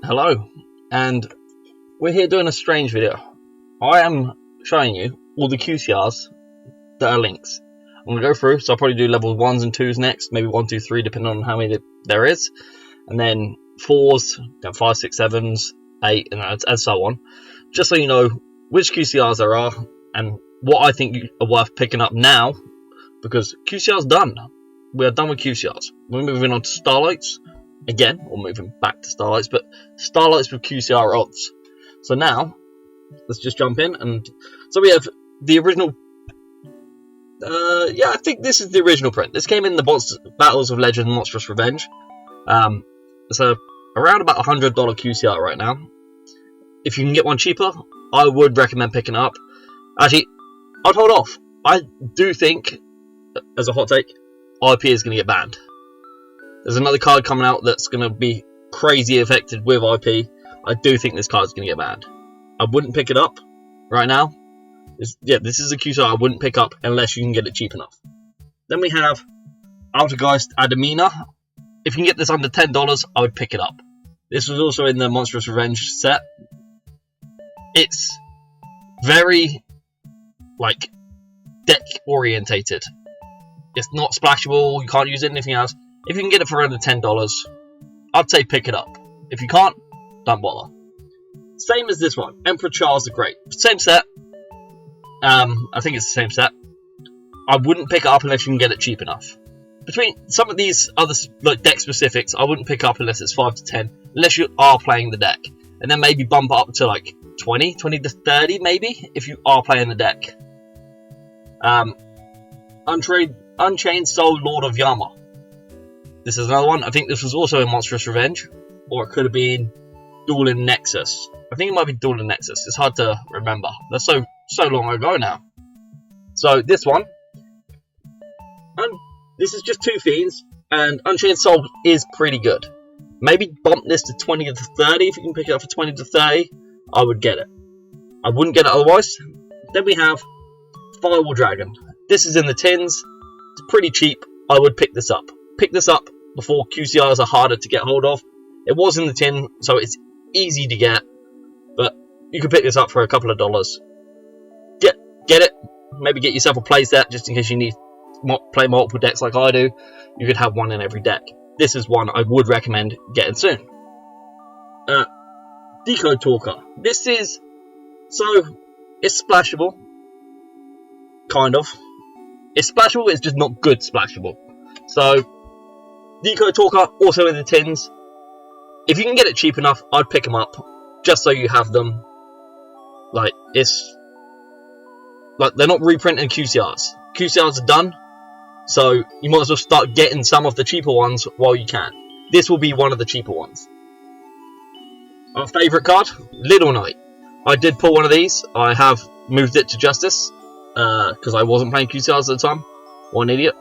Hello, and we're here doing a strange video. I am showing you all the QCRs that are links. I'm going to go through, so I'll probably do level 1s and 2s next, maybe 1, 2, 3, depending on how many there is, and then 4s, then 5, 6, 7s, 8, and so on, just so you know which QCRs there are, and what I think are worth picking up now, because QCR's done. We are done with QCRs. We're moving on to Starlights. Again, we're moving back to Starlights, but Starlights with QCR odds. So now, let's just jump in. And so we have the original. I think this is the original print. This came in the Battles of Legend Monstrous Revenge. So around about $100 QCR right now. If you can get one cheaper, I would recommend picking it up. Actually, I'd hold off. I do think, as a hot take, IP is going to get banned. There's another card coming out that's going to be crazy affected with IP. I do think this card is going to get banned. I wouldn't pick it up right now. This is a QCR I wouldn't pick up unless you can get it cheap enough. Then we have Altergeist Adamina. If you can get this under $10, I would pick it up. This was also in the Monstrous Revenge set. It's very, deck orientated. It's not splashable, you can't use it in anything else. If you can get it for under $10, I'd say pick it up. If you can't, don't bother. Same as this one, Emperor Charles the Great. Same set. I think it's the same set. I wouldn't pick it up unless you can get it cheap enough. Between some of these other deck specifics, I wouldn't pick up unless it's 5 to 10, unless you are playing the deck. And then maybe bump it up to 20 to 30 maybe, if you are playing the deck. Unchained Soul Lord of Yama. This is another one. I think this was also in Monstrous Revenge, or it could have been Dueling Nexus. I think it might be Dueling Nexus. It's hard to remember. That's so long ago now. So this one, this is just 2 fiends, and Unchained Soul is pretty good. Maybe bump this to 20 to 30. If you can pick it up for 20 to 30, I would get it. I wouldn't get it otherwise. Then we have Firewall Dragon. This is in the tins. It's pretty cheap. I would pick this up. Pick this up before QCRs are harder to get hold of. It was in the tin, so it's easy to get, but you can pick this up for a couple of dollars. Get it. Maybe get yourself a play set just in case you need play multiple decks like I do. You could have one in every deck. This is one I would recommend getting soon. Decode Talker. This is it's splashable, kind of. It's splashable. It's just not good splashable. So Decode Talker also in the tins. If you can get it cheap enough, I'd pick them up just so you have them. They're not reprinting QCRs. QCRs are done, so you might as well start getting some of the cheaper ones while you can. This will be one of the cheaper ones. Our favourite card, Little Knight. I did pull one of these. I have moved it to Justice because I wasn't playing QCRs at the time. What an idiot.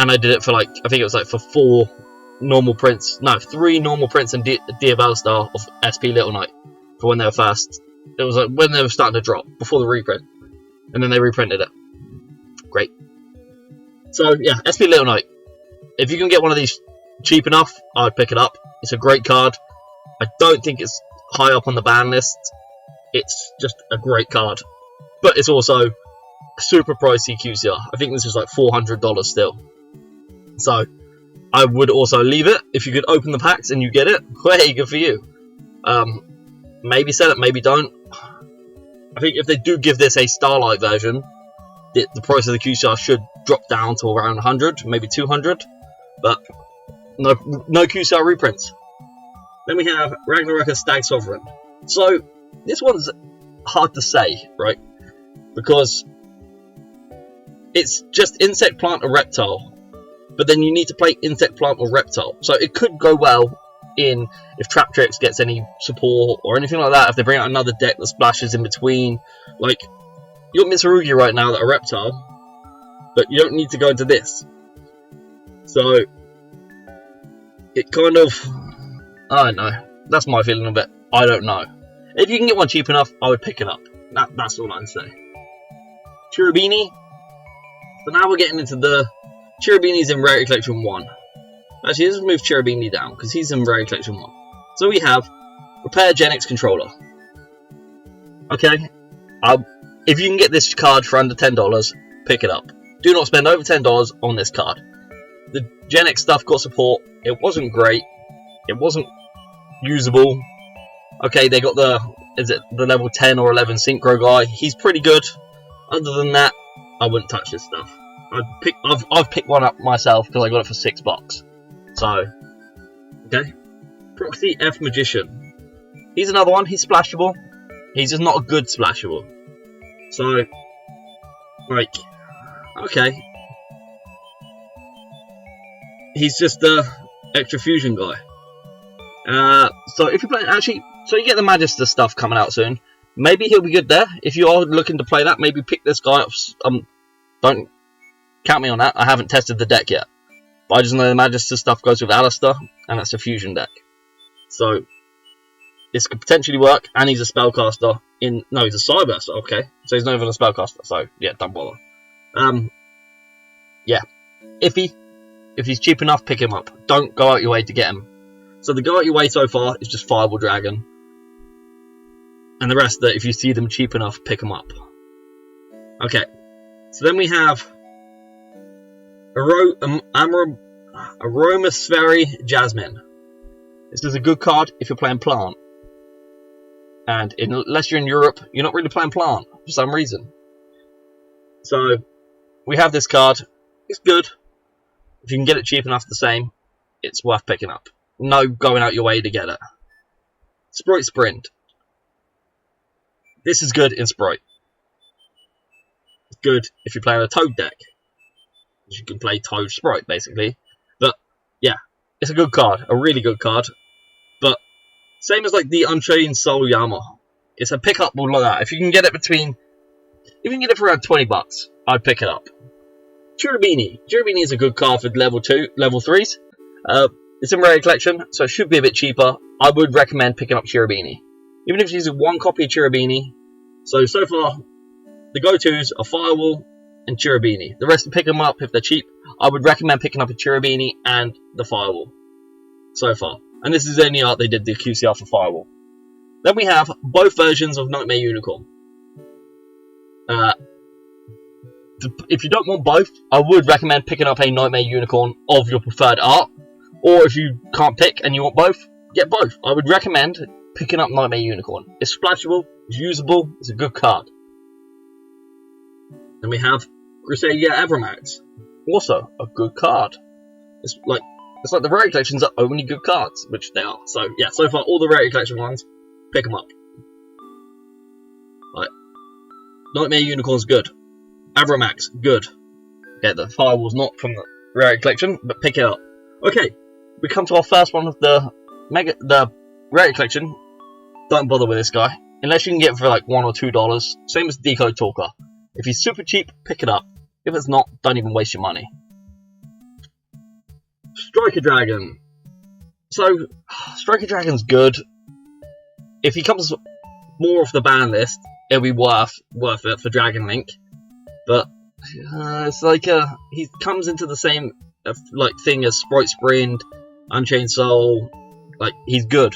And I did it for I think it was for 3 normal prints and Diabell Star of SP Little Knight for when they were first. It was when they were starting to drop before the reprint, and then they reprinted it. Great. So yeah, SP Little Knight. If you can get one of these cheap enough, I'd pick it up. It's a great card. I don't think it's high up on the ban list. It's just a great card, but it's also super pricey QCR. I think this is $400 still. So I would also leave it. If you could open the packs and you get it, hey, good for you. Maybe sell it, maybe don't. I think if they do give this a Starlight version, the price of the QCR should drop down to around 100, maybe 200. But no QCR reprints. Then we have Ragnarok Stag Sovereign. So this one's hard to say, right? Because it's just insect, plant, or reptile. But then you need to play insect, plant, or reptile. So it could go well in if Traptrix gets any support or anything like that. If they bring out another deck that splashes in between. You got Mitsurugi right now that are reptile. But you don't need to go into this. So it kind of, I don't know. That's my feeling of it. I don't know. If you can get one cheap enough, I would pick it up. That's all I can say. Cherubini. So now we're getting into the Cherubini's in Rarity Collection 1. Actually, let's move Cherubini down, because he's in Rarity Collection 1. So we have Repair Genix Controller. Okay, if you can get this card for under $10, pick it up. Do not spend over $10 on this card. The Genix stuff got support. It wasn't great. It wasn't usable. Okay, they got the level 10 or 11 synchro guy. He's pretty good. Other than that, I wouldn't touch this stuff. I've picked one up myself because I got it for $6. So, okay. Proxy F Magician. He's another one. He's splashable. He's just not a good splashable. So, like, okay. He's just the extra fusion guy. So if you play, actually, so you get the Magister stuff coming out soon. Maybe he'll be good there. If you are looking to play that, maybe pick this guy up. Don't count me on that. I haven't tested the deck yet. But I just know the Magister stuff goes with Alistair, and that's a fusion deck. So this could potentially work, and he's a spellcaster. No, he's a Cyber, okay. So he's not even a spellcaster, so yeah, don't bother. Yeah. If he's cheap enough, pick him up. Don't go out your way to get him. So the go out your way so far is just Fireball Dragon. And the rest that if you see them cheap enough, pick them up. Okay. So then we have Aromaspheric Jasmine. This is a good card if you're playing Plant. And unless you're in Europe, you're not really playing Plant for some reason. So we have this card. It's good. If you can get it cheap enough the same, it's worth picking up. No going out your way to get it. Sprite Sprint. This is good in Sprite. It's good if you're playing a Toad deck. You can play Toad Sprite, basically. But, yeah, it's a good card. A really good card. But, same as like the Unchained Soul Yama. It's a pick-up like that. If you can get it for around $20, I'd pick it up. Cherubini. Cherubini is a good card for level 3s. It's in Rare Collection, so it should be a bit cheaper. I would recommend picking up Cherubini. Even if you use one copy of Cherubini. So far, the go-tos are Firewall and Cherubini. The rest, pick them up if they're cheap. I would recommend picking up a Cherubini and the Firewall. So far. And this is the only art they did the QCR for Firewall. Then we have both versions of Nightmare Unicorn. If you don't want both, I would recommend picking up a Nightmare Unicorn of your preferred art. Or if you can't pick and you want both, get both. I would recommend picking up Nightmare Unicorn. It's splashable, it's usable, it's a good card. Then we have Crusadia Avramax. Also a good card. It's like the Rare Collections are only good cards, which they are. So yeah, so far all the Rare Collection ones, pick them up. Right. Nightmare Unicorn's good. Avramax, good. Yeah, the Firewall's not from the Rare Collection, but pick it up. Okay, we come to our first one of the Rare Collection. Don't bother with this guy unless you can get it for like $1 or $2. Same as Decode Talker. If he's super cheap, pick it up. If it's not, don't even waste your money. Striker Dragon. So Striker Dragon's good. If he comes more off the ban list, it'll be worth it for Dragon Link. But it's like he comes into the same thing as Sprite Sprint, Unchained Soul. Like, he's good.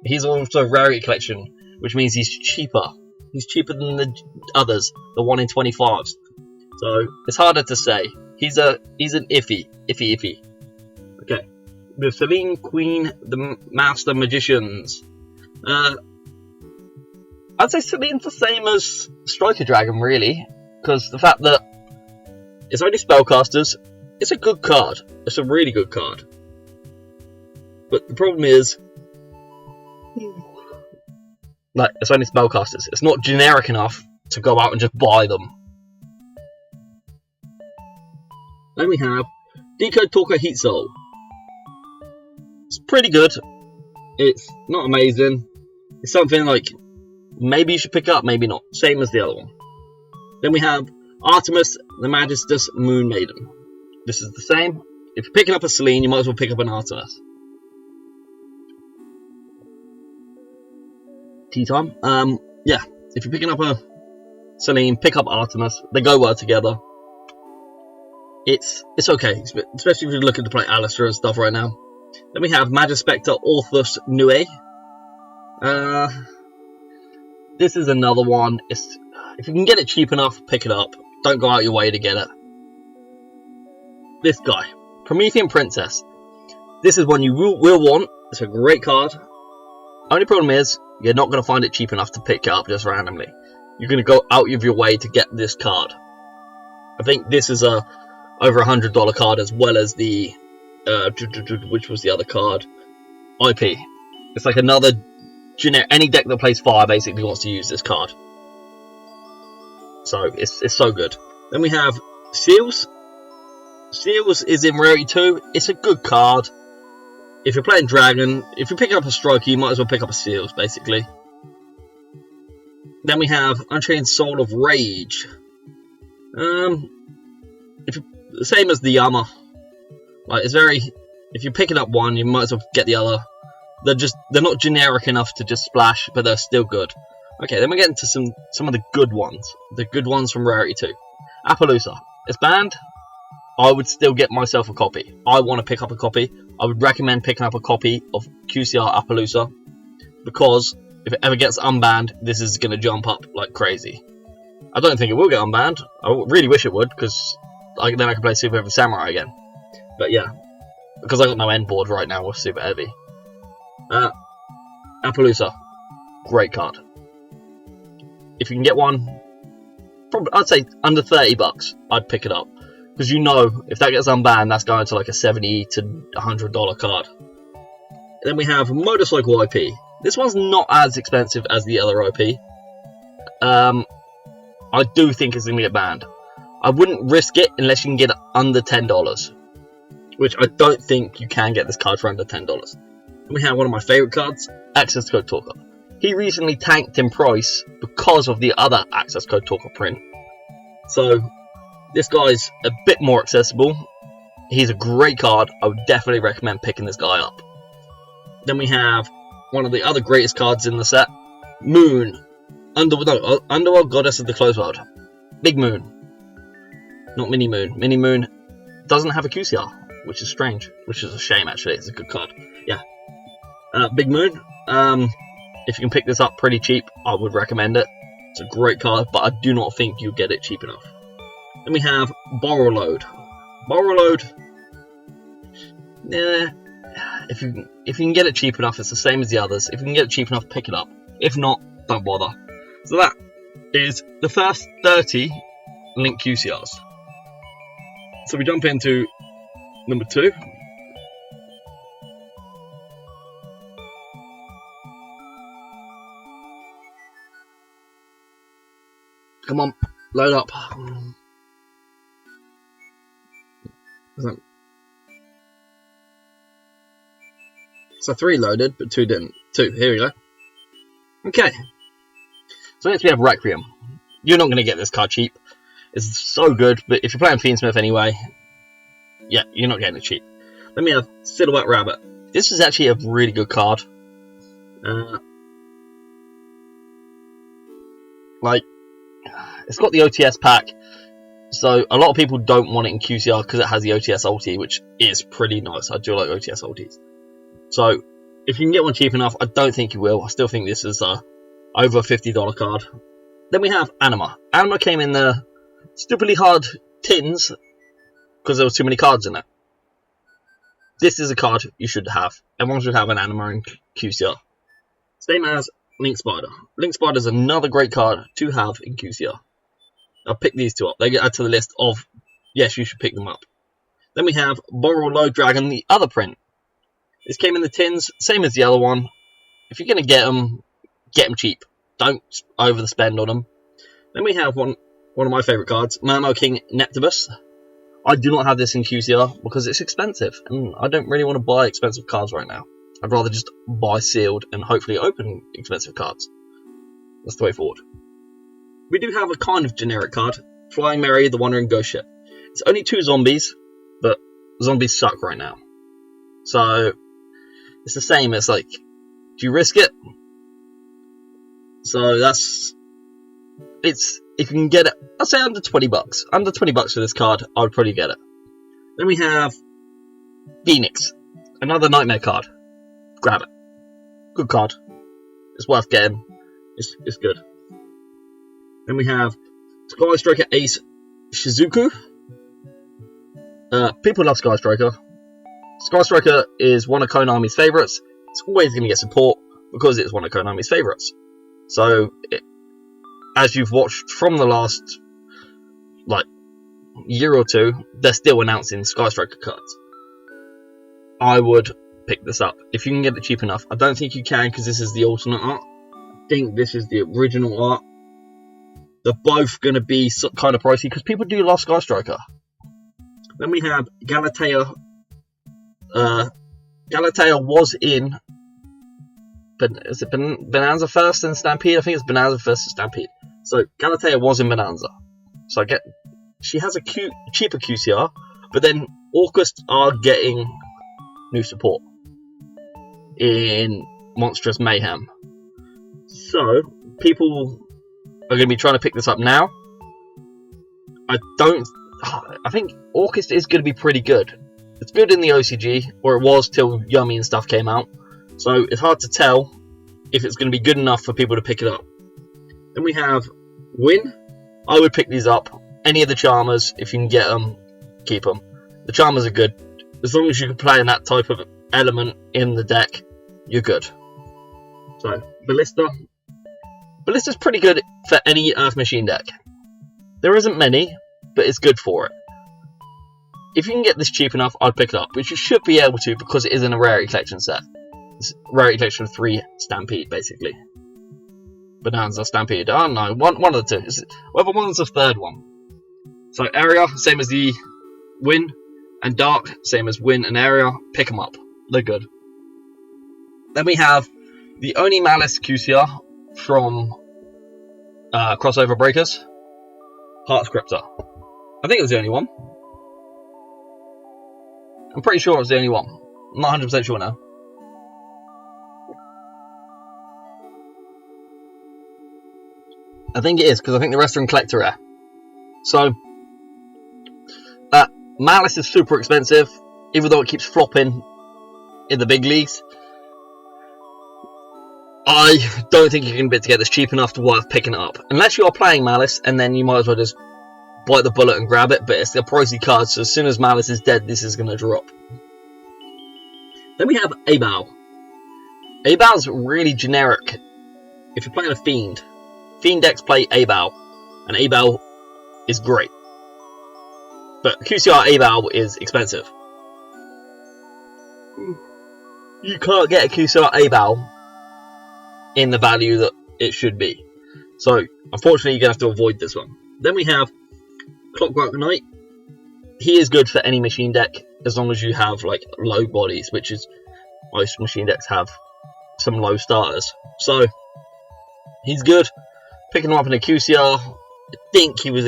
He's also Rarity Collection, which means he's cheaper. He's cheaper than the others, the 1 in 25s. So it's harder to say. He's an iffy. Okay, the Selene Queen, the Master Magicians. I'd say Selene's the same as Striker Dragon, really, because the fact that it's only spellcasters. It's a good card. It's a really good card. But the problem is, like, it's only spellcasters. It's not generic enough to go out and just buy them. Then we have Decode Talker Heat Soul. It's pretty good. It's not amazing. It's something like maybe you should pick up, maybe not. Same as the other one. Then we have Artemis, the Magister's Moon Maiden. This is the same. If you're picking up a Selene, you might as well pick up an Artemis. Tea time. Yeah. If you're picking up a Selene, pick up Artemis. They go well together. It's okay, especially if you're looking to play Alistair and stuff right now. Then we have Magispector Orthus Nue. This is another one. If you can get it cheap enough, pick it up. Don't go out your way to get it. This guy, Promethean Princess. This is one you will want. It's a great card. Only problem is, you're not going to find it cheap enough to pick it up just randomly. You're going to go out of your way to get this card. I think this is a over $100 card, as well as the which was the other card, IP. It's like another generic. Any deck that plays fire basically wants to use this card. So it's so good. Then we have Seals. Seals is in Rarity 2. It's a good card. If you're playing Dragon, if you're picking up a Striker, you might as well pick up a Seals, basically. Then we have Unchained Soul of Rage. The same as the Yama. Like, it's very. If you're picking up one, you might as well get the other. They're not generic enough to just splash, but they're still good. Okay, then we get into some of the good ones. The good ones from Rarity 2. Appaloosa. It's banned. I would still get myself a copy. I want to pick up a copy. I would recommend picking up a copy of QCR Appaloosa, because if it ever gets unbanned, this is going to jump up like crazy. I don't think it will get unbanned. I really wish it would, because then I can play Super Heavy Samurai again. But yeah, because I got no end board right now with Super Heavy. Appaloosa, great card. If you can get one, probably I'd say under $30, I'd pick it up. Because you know, if that gets unbanned, that's going to like a $70 to $100 card. Then we have Motorcycle IP. This one's not as expensive as the other IP. I do think it's going to get banned. I wouldn't risk it unless you can get it under $10. Which I don't think you can get this card for under $10. Then we have one of my favourite cards, Access Code Talker. He recently tanked in price because of the other Access Code Talker print. So this guy's a bit more accessible. He's a great card. I would definitely recommend picking this guy up. Then we have one of the other greatest cards in the set, Moon. Underworld Goddess of the Closed World. Big Moon. Not Mini Moon. Mini Moon doesn't have a QCR, which is strange. Which is a shame, actually. It's a good card. Yeah. Big Moon. If you can pick this up pretty cheap, I would recommend it. It's a great card, but I do not think you'll get it cheap enough. Then we have Borrow Load. Borrow Load. If you can get it cheap enough, it's the same as the others. If you can get it cheap enough, pick it up. If not, don't bother. So that is the first 30 Link QCRs. So we jump into number 2. Come on, load up. So 3 loaded, but 2 didn't. 2, here we go. Okay. So next we have Requiem. You're not going to get this card cheap. It's so good, but if you're playing Fiendsmith anyway, yeah, you're not getting it cheap. Then we have Silhouette Rabbit. This is actually a really good card. It's got the OTS pack, so a lot of people don't want it in QCR because it has the OTS ulti, which is pretty nice. I do like OTS ultis. So if you can get one cheap enough, I don't think you will. I still think this is over a $50 card. Then we have Anima. Anima came in the stupidly hard tins because there was too many cards in it. This is a card you should have. Everyone should have an Anima in QCR. Same as Link Spider. Link Spider is another great card to have in QCR. I'll pick these 2 up. They get added to the list of, yes, you should pick them up. Then we have Borrow Load Dragon, the other print. This came in the tins, same as the other one. If you're going to get them cheap. Don't over the spend on them. Then we have one of my favourite cards, Mamo King Neptibus. I do not have this in QCR because it's expensive, and I don't really want to buy expensive cards right now. I'd rather just buy sealed and hopefully open expensive cards. That's the way forward. We do have a kind of generic card, Flying Mary, the Wandering Ghost Ship. It's only 2 zombies, but zombies suck right now. So it's the same. It's like, do you risk it? So if you can get it, I'd say under $20. Under $20 for this card, I would probably get it. Then we have Phoenix. Another Nightmare card. Grab it. Good card. It's worth getting. It's good. Then we have Sky Striker Ace Shizuku. People love Sky Striker. Sky Striker is one of Konami's favourites. It's always going to get support because it's one of Konami's favourites. So, as you've watched from the last year or two, they're still announcing Sky Striker cards. I would pick this up if you can get it cheap enough. I don't think you can because this is the alternate art. I think this is the original art. They're both going to be kind of pricey because people do love Sky Striker. Then we have Galatea. Galatea was in, is it Bonanza first and Stampede? I think it's Bonanza first and Stampede. So Galatea was in Bonanza. So she has a cheaper QCR, but then Orcust are getting new support in Monstrous Mayhem. So people are going to be trying to pick this up now. I think Orcust is going to be pretty good. It's good in the OCG, or it was till Yummy and stuff came out. So it's hard to tell if it's going to be good enough for people to pick it up. Then we have Win. I would pick these up. Any of the Charmers, if you can get them, keep them. The Charmers are good. As long as you can play in that type of element in the deck, you're good. So, Ballista. Ballista's pretty good for any Earth Machine deck. There isn't many, but it's good for it. If you can get this cheap enough, I'd pick it up, which you should be able to because it is in a Rarity Collection set. It's Rarity Collection 3 Stampede, basically. Bonanza, Stampede, I don't know, one of the two. Whatever one's the third one. So Area, same as the Win, and Dark, same as Win and Area. Pick them up, they're good. Then we have the only Malice QCR from Crossover Breakers, Heart Scriptor. I think it was the only one. I'm pretty sure it was the only one. I'm not 100% sure now. I think it is, because I think the rest are in Collector Rare. So, Malice is super expensive, even though it keeps flopping in the big leagues. I don't think you're going to be able to get this cheap enough to worth picking it up. Unless you are playing Malice, and then you might as well just bite the bullet and grab it, but it's a pricey card, so as soon as Malice is dead, this is going to drop. Then we have Abao. Abao's really generic. If you're playing a Fiend, Fiend decks play Abao, and Abao is great. But QCR Abao is expensive. You can't get a QCR Abao in the value that it should be. So, unfortunately, you're going to have to avoid this one. Then we have Clockwork Knight. He is good for any machine deck, as long as you have low bodies, which is most machine decks have some low starters. So, he's good. Picking him up in a QCR. I think he's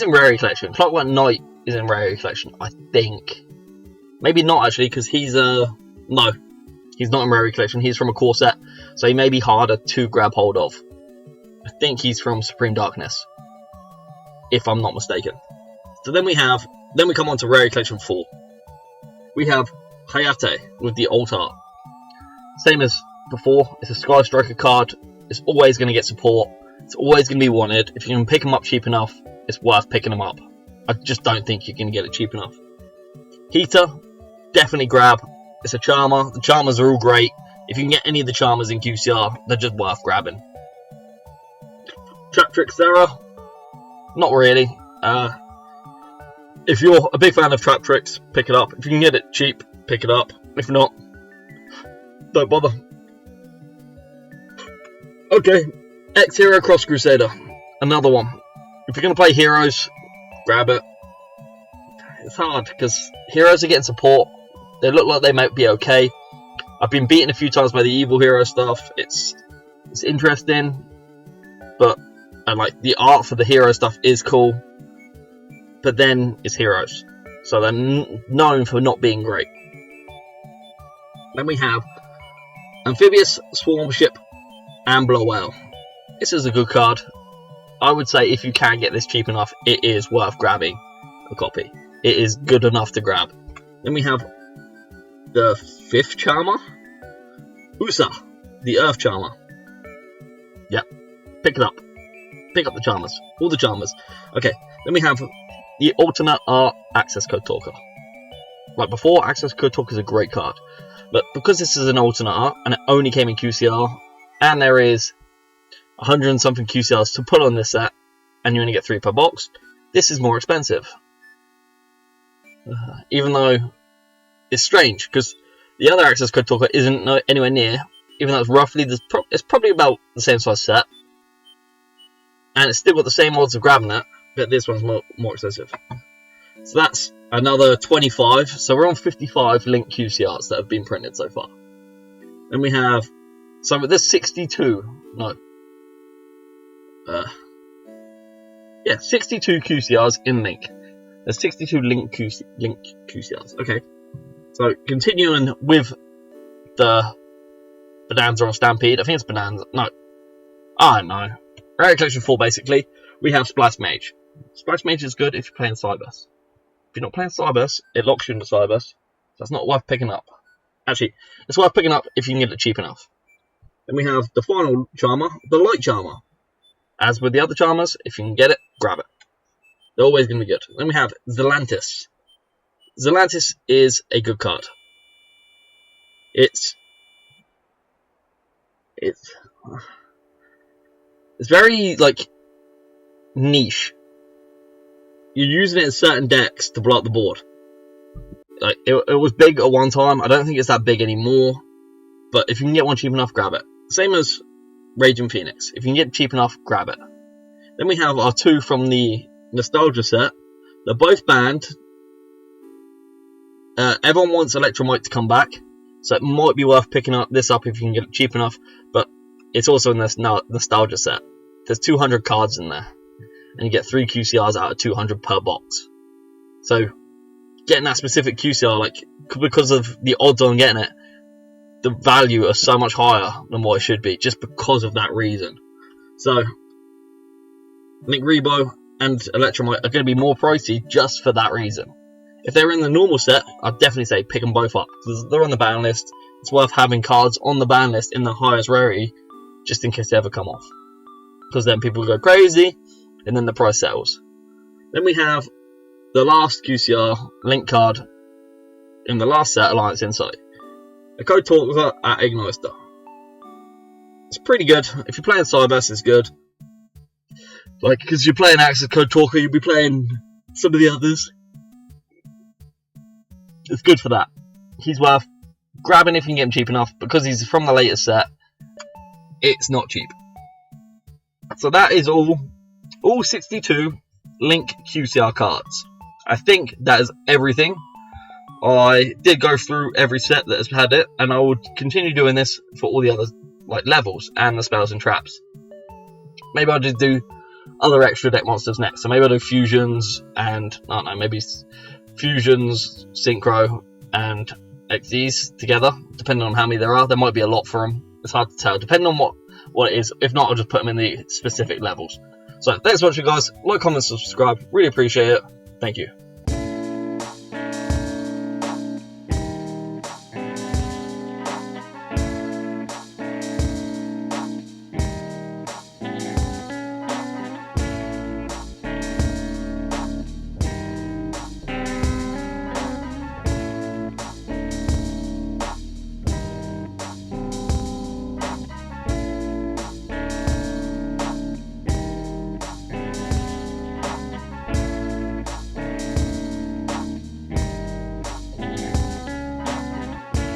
in Rarity Collection. Clockwork Knight is in Rarity Collection, I think. Maybe not actually, because he's no, he's not in Rarity Collection. He's from a core set, so he may be harder to grab hold of. I think he's from Supreme Darkness, if I'm not mistaken. So then we come on to Rarity Collection 4. We have Hayate with the alt art. Same as before, it's a Sky Striker card. It's always going to get support. It's always going to be wanted. If you can pick them up cheap enough, it's worth picking them up. I just don't think you can get it cheap enough. Heater, definitely grab. It's a Charmer. The Charmers are all great. If you can get any of the Charmers in QCR, they're just worth grabbing. Trap Trick Sarah, not really. If you're a big fan of Trap Tricks, pick it up. If you can get it cheap, pick it up. If not, don't bother. Okay, X-Hero Cross Crusader, another one. If you're going to play Heroes, grab it. It's hard, because Heroes are getting support. They look like they might be okay. I've been beaten a few times by the Evil Hero stuff. It's interesting, but the art for the Hero stuff is cool. But then it's Heroes, so they're known for not being great. Then we have Amphibious, Swarm Ship, and Blow Whale. This is a good card. I would say if you can get this cheap enough, it is worth grabbing a copy. It is good enough to grab. Then we have the 5th Charmer. Usa, the Earth Charmer. Yep, pick it up. Pick up the Charmers. All the Charmers. Okay, then we have the alternate art access code talker. Like before, access code talker is a great card. But because this is an alternate art, and it only came in QCR, and there is 100 and something QCRs to put on this set, and you only get 3 per box, this is more expensive. Even though it's strange, because the other access code talker isn't anywhere near, even though it's roughly, it's probably about the same size set, and it's still got the same odds of grabbing it, but this one's more expensive. So that's another 25, so we're on 55 Link QCRs that have been printed so far. Then we have, so there's 62 QCRs in Link. There's 62 Link QCRs. Okay, so continuing with the Bonanza or Stampede. I think it's Bonanza. No, I don't know. Rare Collection 4, basically. We have Splash Mage. Splash Mage is good if you're playing Cybers. If you're not playing Cybers, it locks you into Cybers. So that's not worth picking up. Actually, it's worth picking up if you can get it cheap enough. Then we have the final Charmer, the Light Charmer. As with the other Charmers, if you can get it, grab it. They're always going to be good. Then we have Zelantis. Zelantis is a good card. It's very, like, niche. You're using it in certain decks to blow up the board. Like, it was big at one time. I don't think it's that big anymore. But if you can get one cheap enough, grab it. Same as Raging Phoenix. If you can get it cheap enough, grab it. Then we have our 2 from the Nostalgia set. They're both banned. Everyone wants Electromite to come back. So it might be worth picking this up if you can get it cheap enough. But it's also in this Nostalgia set. There's 200 cards in there. And you get 3 QCRs out of 200 per box. So getting that specific QCR, like, because of the odds on getting it, the value are so much higher than what it should be, just because of that reason. So I think Rebo and Electromite are going to be more pricey just for that reason. If they're in the normal set, I'd definitely say pick them both up. Because they're on the ban list. It's worth having cards on the ban list in the highest rarity, just in case they ever come off. Because then people go crazy, and then the price settles. Then we have the last QCR Link card in the last set, Alliance Insight. A code talker at Igniter. It's pretty good. If you're playing Cybers, it's good. Like, because you're playing Access Code Talker, you'll be playing some of the others. It's good for that. He's worth grabbing if you can get him cheap enough, because he's from the latest set. It's not cheap. So that is all 62 Link QCR cards. I think that is everything. I did go through every set that has had it, and I would continue doing this for all the other levels and the spells and traps. Maybe I'll just do other extra deck monsters next. So maybe I'll do fusions and I don't know, maybe fusions, synchro, and XDs together, depending on how many there are. There might be a lot for them. It's hard to tell, depending on what it is. If not, I'll just put them in the specific levels. So thanks for watching, guys. Like, comment, subscribe. Really appreciate it. Thank you.